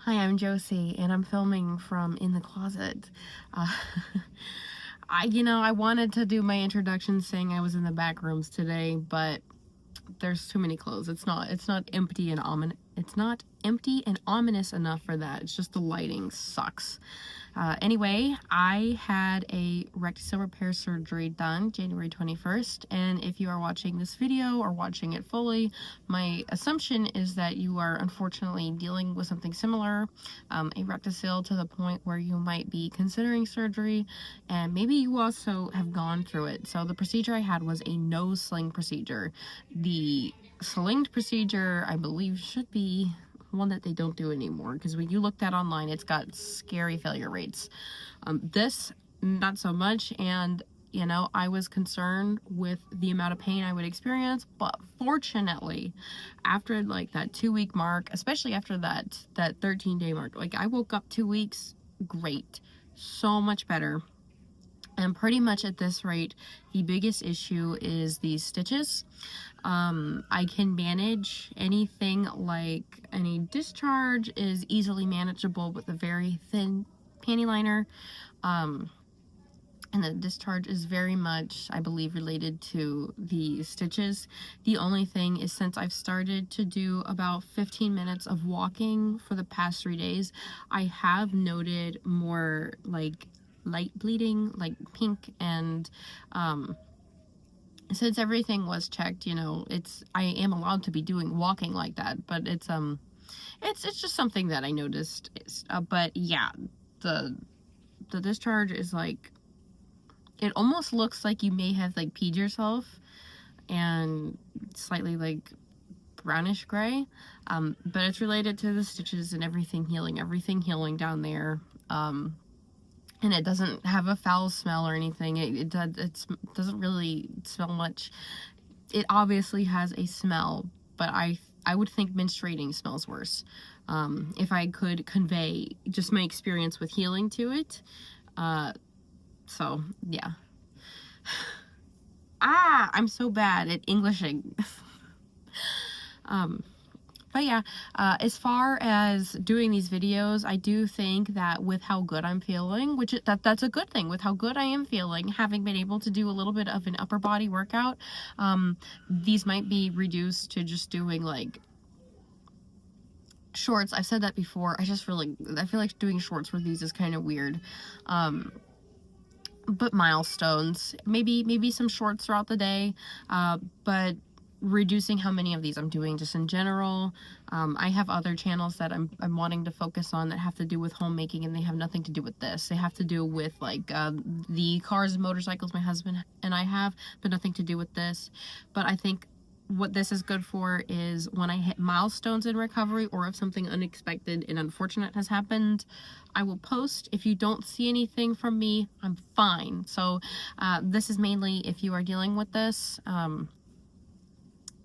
Hi, I'm Josie, and I'm filming from in the closet. Uh, I wanted to do my introduction saying I was in the back rooms today, but there's too many clothes. It's not empty and ominous enough for that. It's just the lighting sucks. Anyway, I had a rectocele repair surgery done January 21st, and if you are watching this video or watching it fully, my assumption is that you are unfortunately dealing with something similar, a rectocele to the point where you might be considering surgery, and maybe you also have gone through it. So the procedure I had was a nose sling procedure. The slinged procedure, I believe, should be one that they don't do anymore, because when you looked at online, it's got scary failure rates. This, not so much, and I was concerned with the amount of pain I would experience, but fortunately, after like that 2-week mark, especially after that 13-day mark, like I woke up 2 weeks, great, so much better. And pretty much at this rate, the biggest issue is these stitches. I can manage anything like any discharge is easily manageable with a very thin panty liner. And the discharge is very much, I believe, related to the stitches. The only thing is, since I've started to do about 15 minutes of walking for the past 3 days, I have noted more like light bleeding, like pink, and since everything was checked, I am allowed to be doing walking like that, but it's just something that I noticed. But yeah, the discharge is like, it almost looks like you may have like peed yourself, and slightly like brownish gray, but it's related to the stitches and everything healing down there. And it doesn't have a foul smell or anything. It doesn't really smell much. It obviously has a smell, but I would think menstruating smells worse. If I could convey just my experience with healing to it. So yeah. I'm so bad at Englishing. But yeah, as far as doing these videos, I do think that with how good I'm feeling, which that's a good thing, with how good I am feeling, having been able to do a little bit of an upper body workout, these might be reduced to just doing like shorts. I've said that before. I feel like doing shorts with these is kind of weird. But milestones, maybe some shorts throughout the day, but reducing how many of these I'm doing just in general. I have other channels that I'm wanting to focus on that have to do with homemaking, and they have nothing to do with this. They have to do with like the cars and motorcycles my husband and I have, but nothing to do with this. But I think what this is good for is when I hit milestones in recovery, or if something unexpected and unfortunate has happened, I will post. If you don't see anything from me, I'm fine. So this is mainly if you are dealing with this,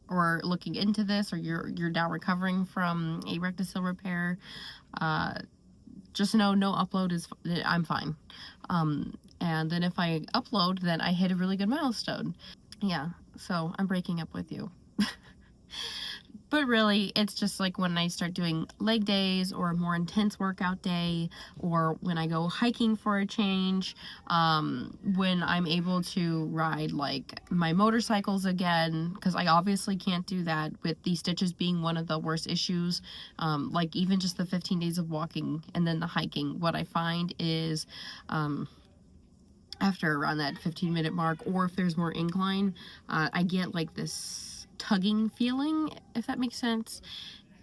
or looking into this, or you're now recovering from a rectocele repair. Just know no upload is, I'm fine. And then if I upload, then I hit a really good milestone. Yeah, so I'm breaking up with you. But really, it's just like when I start doing leg days, or a more intense workout day, or when I go hiking for a change, when I'm able to ride like my motorcycles again, because I obviously can't do that with these stitches being one of the worst issues. Like even just the 15 days of walking and then the hiking, what I find is after around that 15-minute mark, or if there's more incline, I get like this tugging feeling, if that makes sense,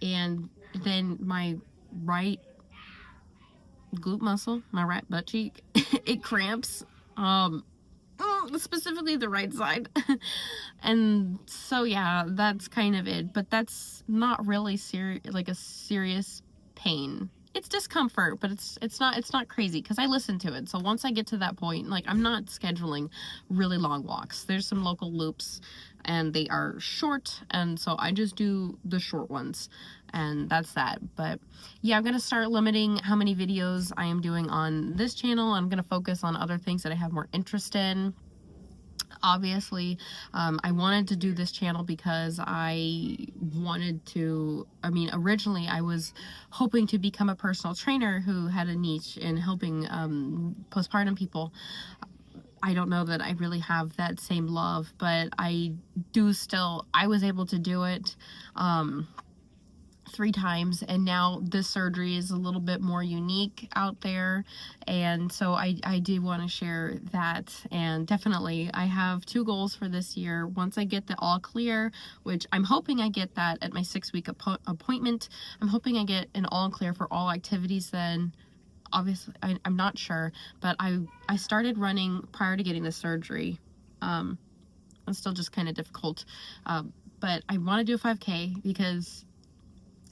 and then my right glute muscle, my right butt cheek, it cramps, specifically the right side. And so yeah, that's kind of it, but that's not really like a serious pain. It's discomfort, but it's not crazy, because I listen to it. So once I get to that point, like, I'm not scheduling really long walks. There's some local loops, and they are short, and so I just do the short ones, and that's that. But yeah, I'm gonna start limiting how many videos I am doing on this channel. I'm gonna focus on other things that I have more interest in. Obviously, I wanted to do this channel because I wanted to, originally I was hoping to become a personal trainer who had a niche in helping postpartum people. I don't know that I really have that same love, but I was able to do it 3 times, and now this surgery is a little bit more unique out there, and so I do want to share that. And definitely I have 2 goals for this year. Once I get the all clear, which I'm hoping I get that at my 6-week appointment, I'm hoping I get an all clear for all activities then. Obviously I'm not sure, but I started running prior to getting the surgery. It's still just kind of difficult, but I want to do a 5K because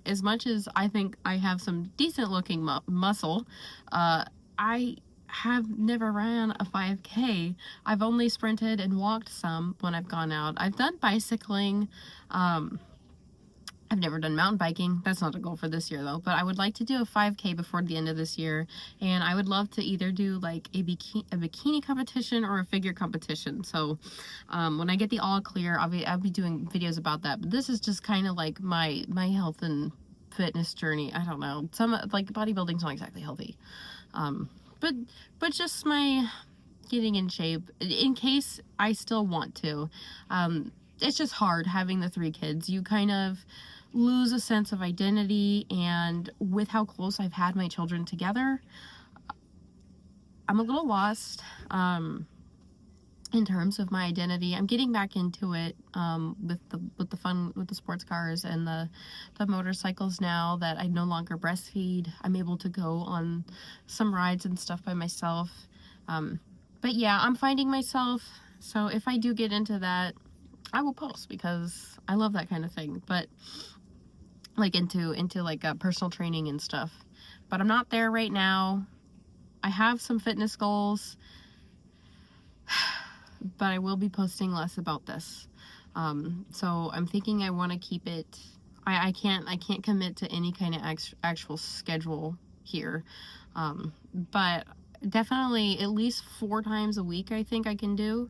as much as I think I have some decent looking muscle, I have never ran a 5K. I've only sprinted and walked some when I've gone out. I've done bicycling. I've never done mountain biking. That's not a goal for this year though, but I would like to do a 5K before the end of this year, and I would love to either do like a bikini competition or a figure competition. So when I get the all clear, I'll be doing videos about that. But this is just kind of like my health and fitness journey. I don't know. Some like bodybuilding's not exactly healthy, but just my getting in shape in case I still want to. It's just hard having the 3 kids. You kind of lose a sense of identity, and with how close I've had my children together, I'm a little lost in terms of my identity. I'm getting back into it with the sports cars and the motorcycles now that I no longer breastfeed. I'm able to go on some rides and stuff by myself. But yeah, I'm finding myself. So if I do get into that, I will post because I love that kind of thing. But like into like personal training and stuff. But I'm not there right now. I have some fitness goals, but I will be posting less about this. So I'm thinking I want to keep it. I can't commit to any kind of actual schedule here. But definitely at least 4 times a week I think I can do.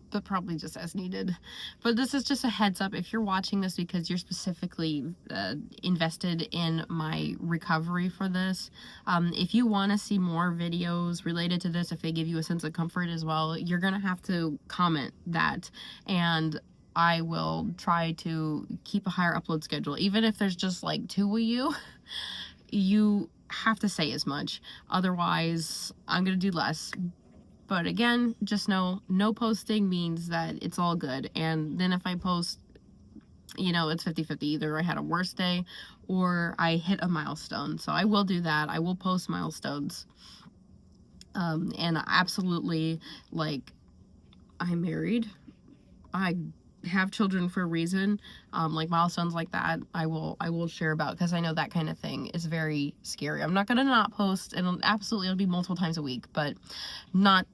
But probably just as needed. But this is just a heads up if you're watching this because you're specifically invested in my recovery for this. If you want to see more videos related to this, if they give you a sense of comfort as well, you're gonna have to comment that, and I will try to keep a higher upload schedule. Even if there's just like 2 of you, you have to say as much. Otherwise, I'm gonna do less. But again, just know, no posting means that it's all good. And then if I post, you know, it's 50-50. Either I had a worse day or I hit a milestone. So I will do that. I will post milestones. And absolutely, like, I'm married. I have children for a reason. Like milestones like that, I will share about, because I know that kind of thing is very scary. I'm not gonna not post, and absolutely it'll be multiple times a week, but not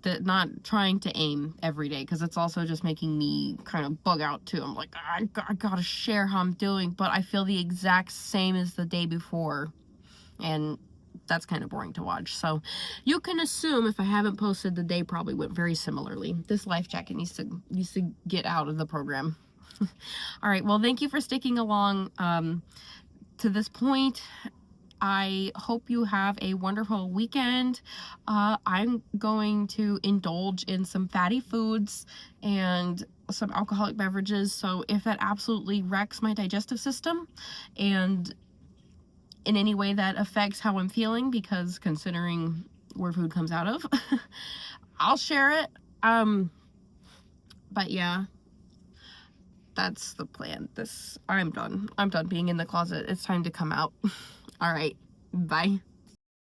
trying to aim every day, because it's also just making me kind of bug out too. I'm like, I gotta share how I'm doing, but I feel the exact same as the day before, and that's kind of boring to watch. So you can assume if I haven't posted, the day probably went very similarly. This life jacket needs to get out of the program. All right, well, thank you for sticking along to this point. I hope you have a wonderful weekend. I'm going to indulge in some fatty foods and some alcoholic beverages, so if that absolutely wrecks my digestive system and in any way that affects how I'm feeling, because considering where food comes out of, I'll share it. But yeah, that's the plan. I'm done being in the closet. It's time to come out. All right, bye.